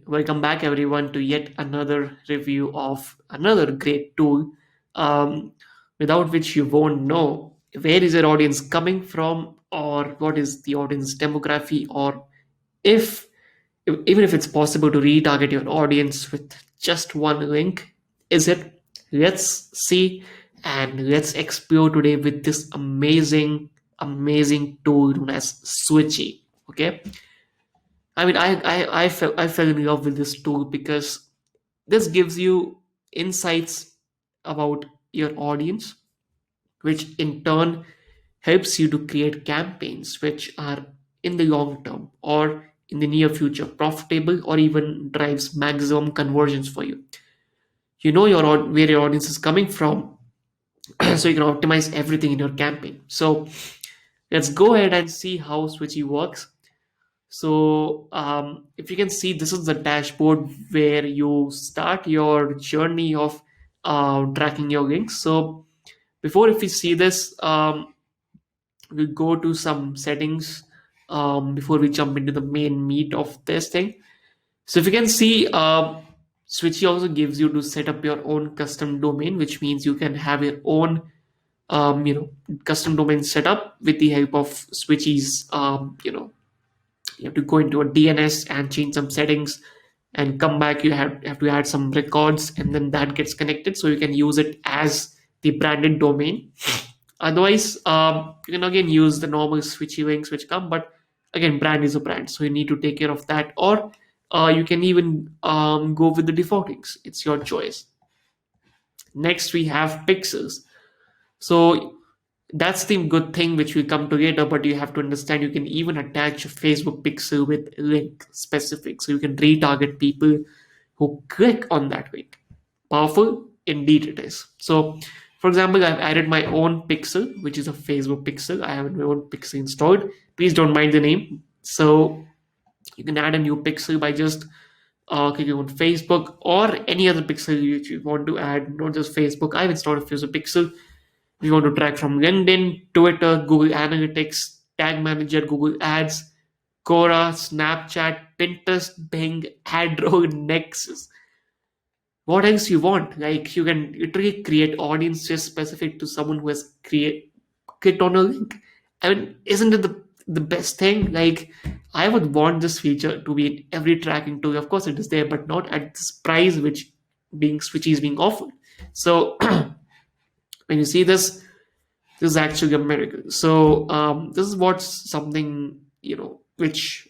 welcome back everyone to yet another review of another great tool, um, without which you won't know where is your audience coming from or what is the audience demography, or if even if it's possible to retarget your audience with just one link. Is it? Let's see, and let's explore today with this amazing tool known as Switchy. Okay, I mean, I fell in love with this tool because this gives you insights about your audience, which in turn helps you to create campaigns which are in the long term or in the near future profitable, or even drives maximum conversions for you. You know where your audience is coming from, so you can optimize everything in your campaign. So let's go ahead and see how Switchy works. So if you can see, this is the dashboard where you start your journey of tracking your links. So before, if we see this, we go to some settings before we jump into the main meat of this thing. So if you can see, Switchy also gives you to set up your own custom domain, which means you can have your own custom domain set up with the help of Switchy's you have to go into a DNS and change some settings and come back. You have to add some records, and then that gets connected so you can use it as the branded domain. Otherwise, you can again use the normal Switchy links which come, but again, brand is a brand, so you need to take care of that. Or you can even go with the default links. It's your choice. Next, we have pixels. So that's the good thing which will come together, but you have to understand you can even attach a Facebook pixel with link specific, so you can retarget people who click on that link. Powerful indeed it is. So for example, I've added my own pixel, which is a Facebook pixel. I have my own pixel installed. Please don't mind the name. So you can add a new pixel by just clicking on Facebook, or any other pixel which you want to add, not just Facebook. I've installed a Facebook pixel. We want to track from LinkedIn, Twitter, Google Analytics, Tag Manager, Google Ads, Quora, Snapchat, Pinterest, Bing, AdRoll, Nexus. What else you want? Like, you can literally create audiences specific to someone who has clicked on a link. I mean, isn't it the best thing? Like, I would want this feature to be in every tracking tool. Of course, it is there, but not at this price which being Switchy is being offered. So when you see this is actually a miracle. So this is what's something which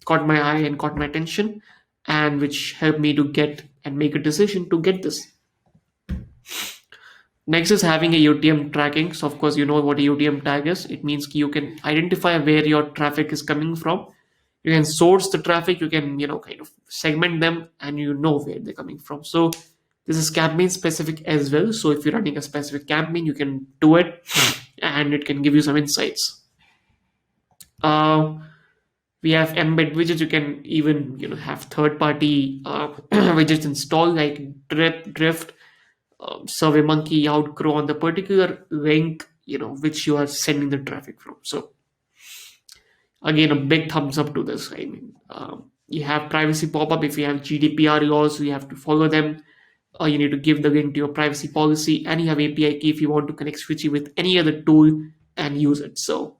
caught my eye and caught my attention, and which helped me to get and make a decision to get this. Next is having a UTM tracking. So of course you know what a UTM tag is. It means you can identify where your traffic is coming from. You can source the traffic. You can kind of segment them, and you know where they're coming from. So this is campaign specific as well. So if you're running a specific campaign, you can do it, and it can give you some insights. Uh, we have embed widgets. You can even have third-party widgets installed, like Drift, SurveyMonkey, Outgrow on the particular link which you are sending the traffic from. So again, a big thumbs up to this. I mean, you have privacy pop-up. If you have GDPR laws, you have to follow them. You need to give the link to your privacy policy, and you have API key if you want to connect Switchy with any other tool and use it. So,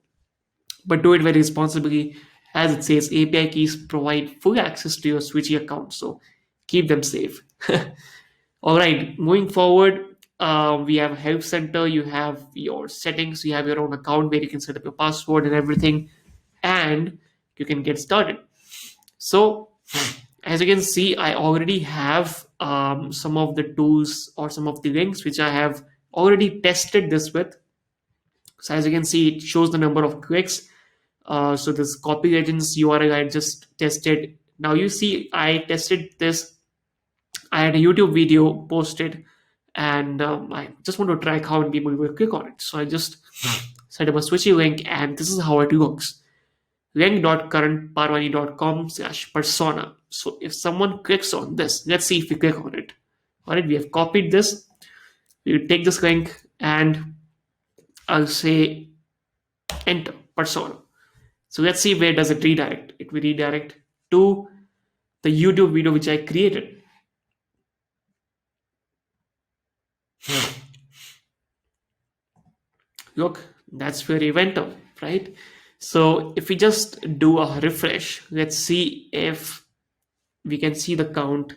but do it very responsibly. As it says, API keys provide full access to your Switchy account, so keep them safe. All right, moving forward, we have Help Center. You have your settings. You have your own account where you can set up your password and everything, and you can get started. So as you can see, I already have some of the tools or some of the links which I have already tested this with. So as you can see, it shows the number of clicks. So this copy legends URL I just tested. Now you see, I tested this. I had a YouTube video posted, and I just want to track how many people will click on it. So I just set up a Switchy link, and this is how it looks. link.currentparvani.com/persona. So if someone clicks on this, let's see if we click on it. All right, we have copied this. We will take this link, and I'll say enter persona. So let's see where does it redirect. It will redirect to the YouTube video which I created. Look, that's where it went up, right? So if we just do a refresh, let's see if we can see the count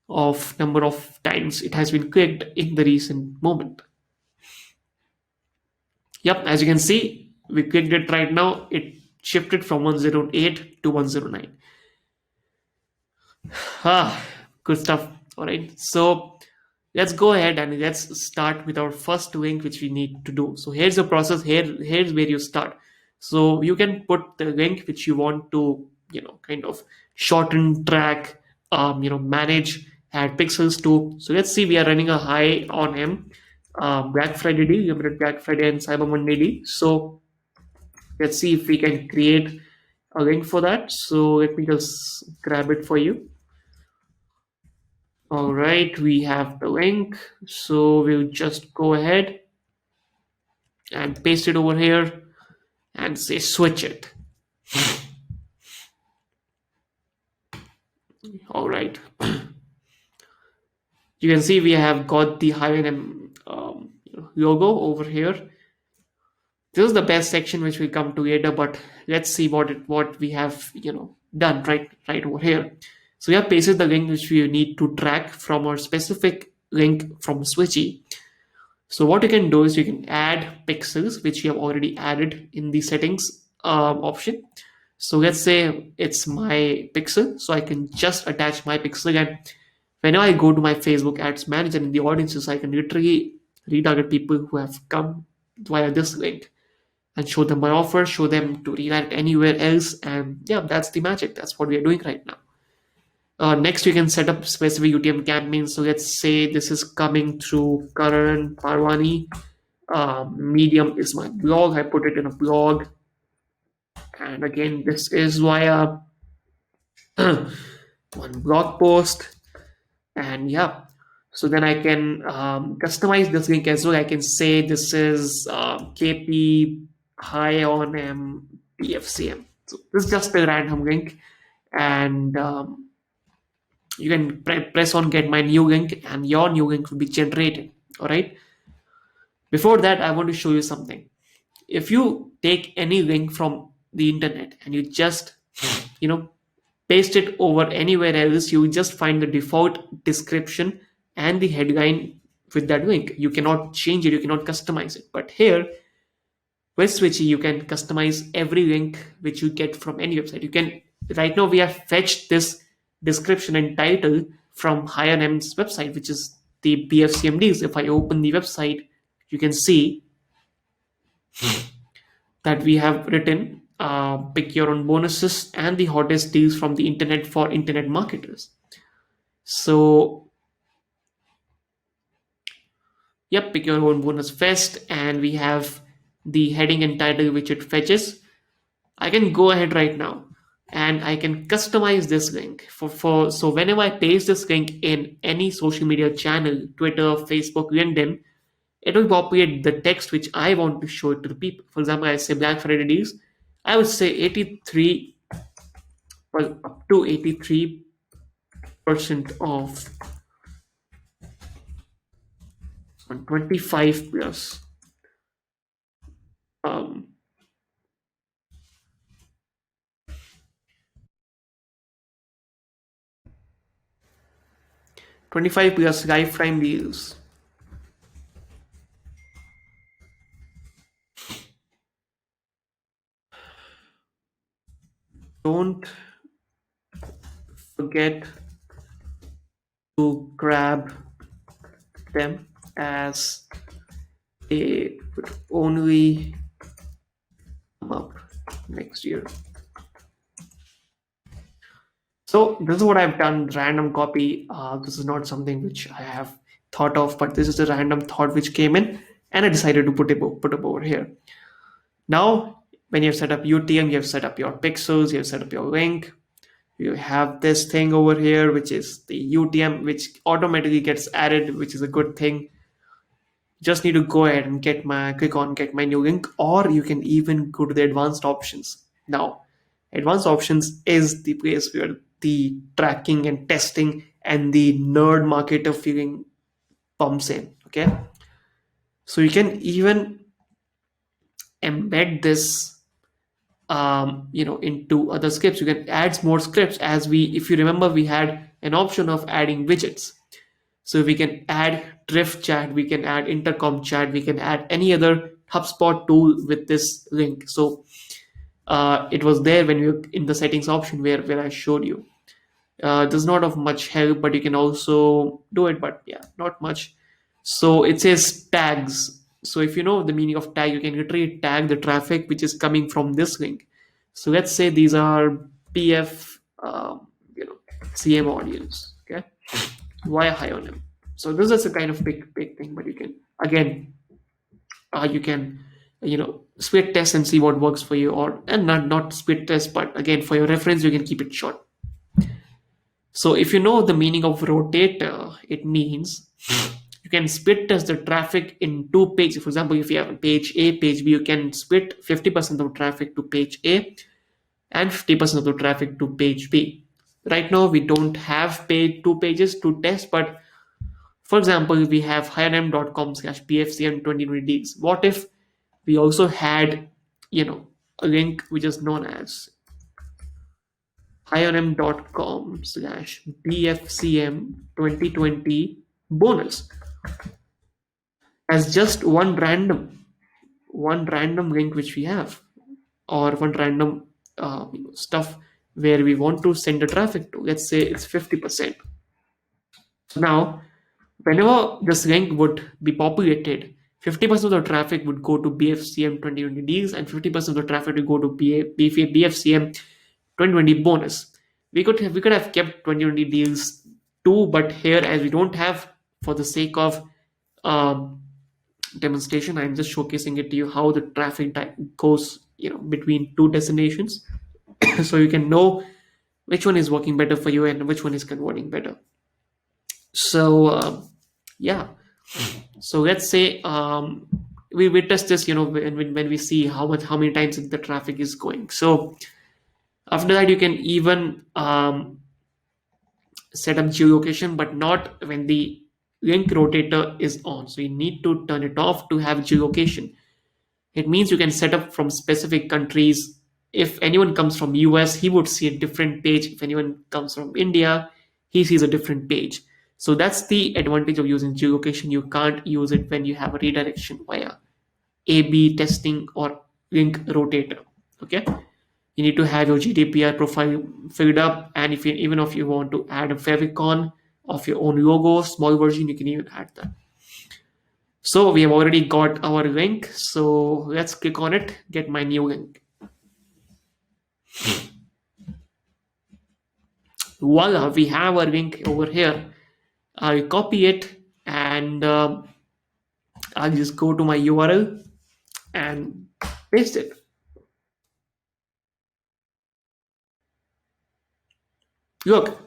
of number of times it has been clicked in the recent moment. Yep, as you can see, we clicked it right now. It shifted from 108 to 109. Ah, good stuff. All right. So let's go ahead and let's start with our first link which we need to do. So here's the process. Here's where you start. So you can put the link which you want to, kind of shorten, track, manage, add pixels to. So let's see, we are running a high on M. Black Friday deal, limited Black Friday and Cyber Monday deal. So let's see if we can create a link for that. So let me just grab it for you. All right, we have the link. So we'll just go ahead and paste it over here and say switch it. All right. You can see we have got the H&M logo over here. This is the best section which we come to later, but let's see what we have done right over here. So we have pasted the link which we need to track from our specific link from Switchy. So what you can do is you can add pixels which you have already added in the settings option. So let's say it's my pixel, so I can just attach my pixel, and whenever I go to my Facebook ads manager in the audiences, I can literally retarget people who have come via this link and show them my offer, show them to redirect anywhere else. And yeah, that's the magic. That's what we are doing right now. Next, you can set up specific UTM campaigns. So let's say this is coming through Karan Parwani. Medium is my blog. I put it in a blog. And again, this is via one blog post. And yeah, so then I can customize this link as well. I can say this is KP high on PFCM. So this is just a random link, and you can press on get my new link, and your new link will be generated. All right. Before that, I want to show you something. If you take any link from the internet and you just paste it over anywhere else, you will just find the default description and the headline with that link. You cannot change it, you cannot customize it. But here with Switchy, you can customize every link which you get from any website. You can, right now we have fetched this description and title from H&M's website, which is the BFCMDs. If I open the website, you can see that we have written pick your own bonuses and the hottest deals from the internet for internet marketers. So yep, pick your own bonus fest, and we have the heading and title which it fetches. I can go ahead right now and I can customize this link for so whenever I paste this link in any social media channel, Twitter, Facebook, LinkedIn, it will populate the text which I want to show it to the people. For example, I say Black Friday deals, I would say 83, well, up to 83% off on 25 plus. 25 plus lifetime deals. Don't forget to grab them, as they would only come up next year. So this is what I've done, random copy. This is not something which I have thought of, but this is a random thought which came in, and I decided to put up over here. Now, when you have set up UTM, you have set up your pixels, you have set up your link. You have this thing over here, which is the UTM, which automatically gets added, which is a good thing. Just need to go ahead and click on get my new link, or you can even go to the advanced options. Now, advanced options is the place where the tracking and testing and the nerd marketer feeling pumps in. Okay, so you can even embed this into other scripts. You can add more scripts, as we if you remember we had an option of adding widgets. So we can add drift chat, we can add intercom chat, we can add any other HubSpot tool with this link. So it was there when we were in the settings option where I showed you. There's not of much help, but you can also do it, but yeah, not much. So it says tags. So if you know the meaning of tag, you can literally tag the traffic which is coming from this link. So let's say these are PF, CM audience. Okay, why high on them? So this is a kind of big thing, but you can again, you can split test and see what works for you, or and not split test, but again for your reference you can keep it short. So if you know the meaning of rotator, it means you can split test the traffic in two pages. For example, if you have page A, page B, you can split 50% of traffic to page A and 50% of the traffic to page B. Right now, we don't have two pages to test, but for example, we have hirem.com/pfcm 2020 deals. What if we also had, a link which is known as hirem.com/bfcm 2020 bonus as just one random link which we have, or one random stuff where we want to send the traffic to. Let's say it's 50%. Now whenever this link would be populated, 50% of the traffic would go to BFCM 2020 deals and 50% of the traffic would go to BFCM 2020 bonus. We could have kept 2020 deals too, but here, as we don't have, for the sake of um, demonstration, I'm just showcasing it to you how the traffic goes between two destinations so you can know which one is working better for you and which one is converting better. So yeah, so let's say we test this when we see how many times the traffic is going. So after that, you can even set up geolocation, but not when the link rotator is on. So you need to turn it off to have geolocation. It means you can set up from specific countries. If anyone comes from US, he would see a different page. If anyone comes from India, he sees a different page. So that's the advantage of using geolocation. You can't use it when you have a redirection via A/B testing or link rotator. Okay, you need to have your GDPR profile filled up, and even if you want to add a favicon of your own logo, small version, you can even add that. So we have already got our link. So let's click on it, get my new link. Voila, we have our link over here. I'll copy it and I'll just go to my URL and paste it. Look,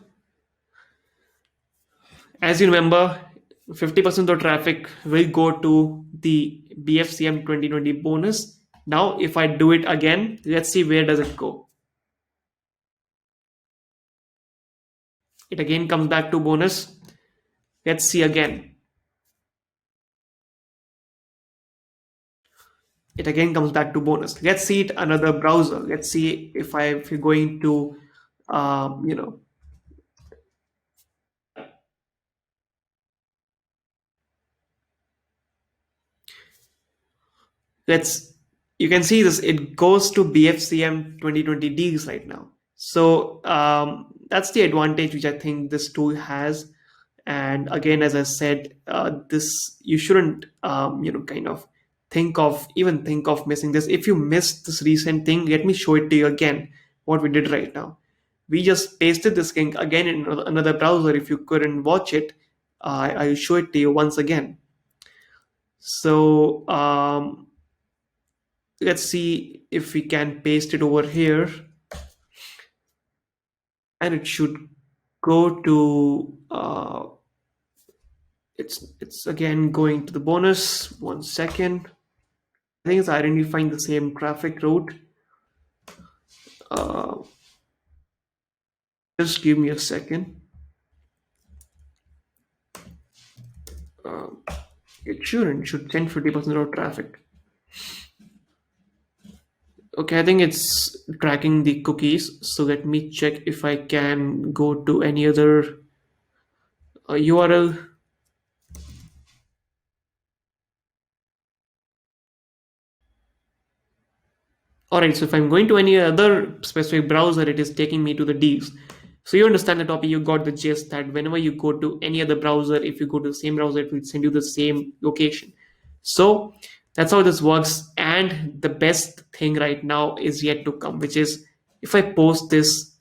as you remember, 50% of traffic will go to the BFCM 2020 bonus. Now, if I do it again, let's see where does it go. It again comes back to bonus. Let's see again. It again comes back to bonus. Let's see it another browser. Let's see if you're going to, you know, let's, you can see this, it goes to BFCM 2020 deals right now. So that's the advantage which I think this tool has. And again, as I said, this, you shouldn't kind of think of missing this. If you missed this recent thing, let me show it to you again what we did right now. We just pasted this link again in another browser. If you couldn't watch it, I'll show it to you once again. So let's see if we can paste it over here, and it should go to it's again going to the bonus. 1 second. I think it's identifying the same traffic route. Just give me a second. It shouldn't. It should send 50% of traffic. Okay, I think it's tracking the cookies. So let me check if I can go to any other URL. Alright, so if I'm going to any other specific browser, it is taking me to the Ds. So you understand the topic, you got the gist that whenever you go to any other browser, if you go to the same browser, it will send you the same location. So that's how this works. And the best thing right now is yet to come, which is if I post this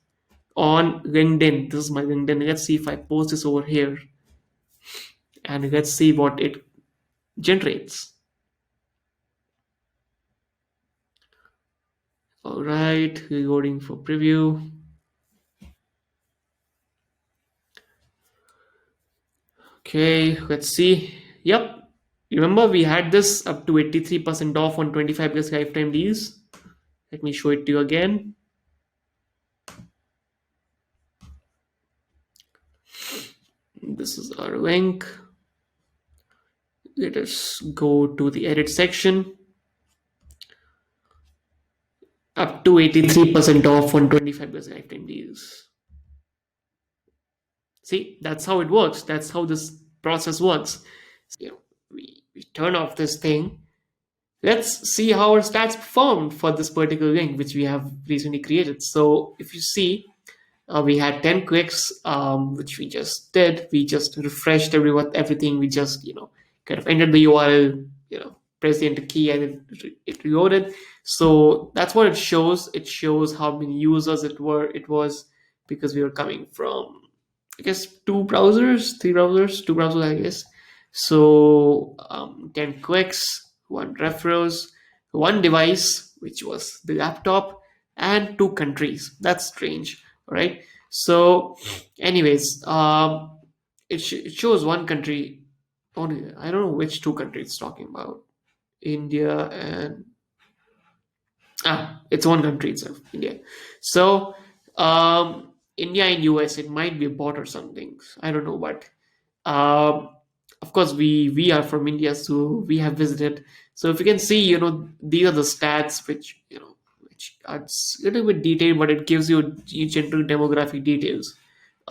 on LinkedIn, this is my LinkedIn. Let's see if I post this over here and let's see what it generates. All right, reloading for preview. Okay, let's see. Yep. Remember we had this up to 83% off on 25 plus lifetime deals. Let me show it to you again. This is our link. Let us go to the edit section. Up to 83% off on 25 plus lifetime deals. See, that's how it works. That's how this process works. We turn off this thing. Let's see how our stats performed for this particular link, which we have recently created. So if you see, we had 10 clicks, which we just did. We just refreshed everything. We just, kind of entered the URL, press the enter key and it reloaded. So that's what it shows. It shows how many users it was because we were coming from, I guess, two browsers, two browsers, I guess. So 10 clicks, one referrals, one device, which was the laptop, and two countries. That's strange, right? So, anyways, it shows one country only. I don't know which two countries it's talking about. India and it's one country itself, India. So, India and US, it might be a bot or something. I don't know, but um, of course we are from India, so we have visited. So if you can see, these are the stats which are a little bit detailed, but it gives you general demographic details.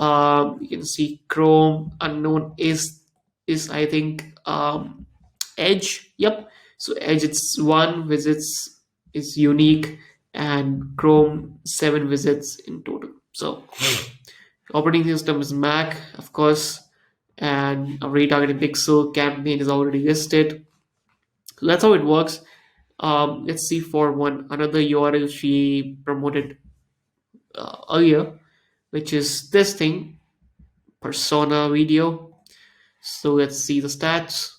You can see Chrome unknown is I think Edge. Yep. So Edge, it's one visits is unique, and Chrome 7 visits in total. So operating system is Mac, of course, and a retargeting pixel campaign is already listed. So that's how it works. Let's see for one another URL she promoted earlier, which is this thing, persona video. So let's see the stats.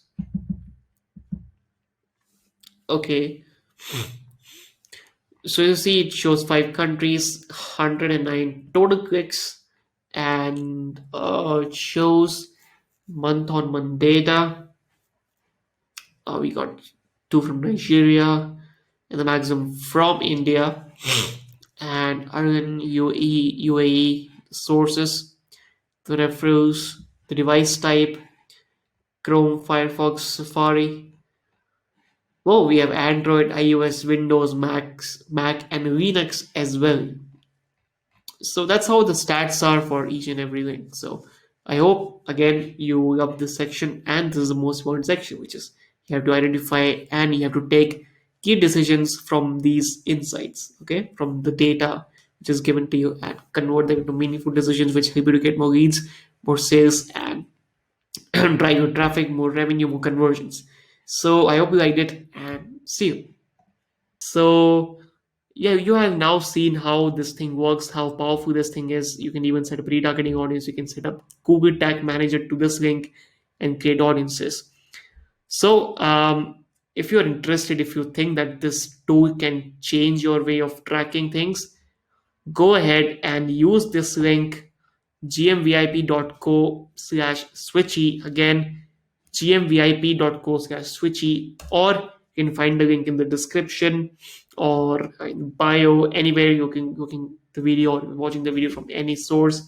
Okay, so you see it shows 5 countries, 109 total clicks, and it shows month on month data. We got two from Nigeria and the maximum from India and Ireland, UAE sources, the referrals, the device type, Chrome, Firefox, Safari. Oh, we have Android, iOS, Windows, Mac, and Linux as well. So that's how the stats are for each and every link. So I hope again you love this section, and this is the most important section, which is you have to identify and you have to take key decisions from these insights, okay, from the data which is given to you, and convert them into meaningful decisions which help you to get more leads, more sales, and drive your traffic, more revenue, more conversions. So I hope you liked it, and see you. So yeah, you have now seen how this thing works, how powerful this thing is. You can even set up retargeting audience. You can set up Google Tag Manager to this link and create audiences. So if you're interested, if you think that this tool can change your way of tracking things, go ahead and use this link, gmvip.co/switchy. Again, gmvip.co/switchy, or you can find the link in the description or in bio, anywhere you can looking the video or watching the video from any source,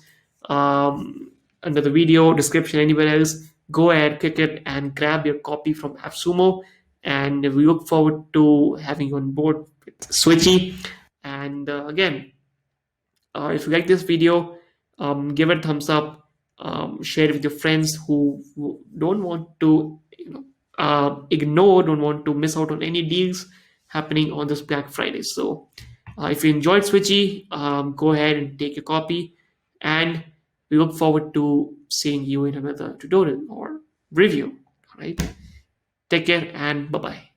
um, under the video description, anywhere else. Go ahead, click it, and grab your copy from AppSumo. And we look forward to having you on board with Switchy. And again, if you like this video, give it a thumbs up. Share it with your friends who don't want to, ignore, don't want to miss out on any deals happening on this Black Friday. So, if you enjoyed Switchy, go ahead and take a copy. And we look forward to seeing you in another tutorial or review. All right. Take care and bye bye.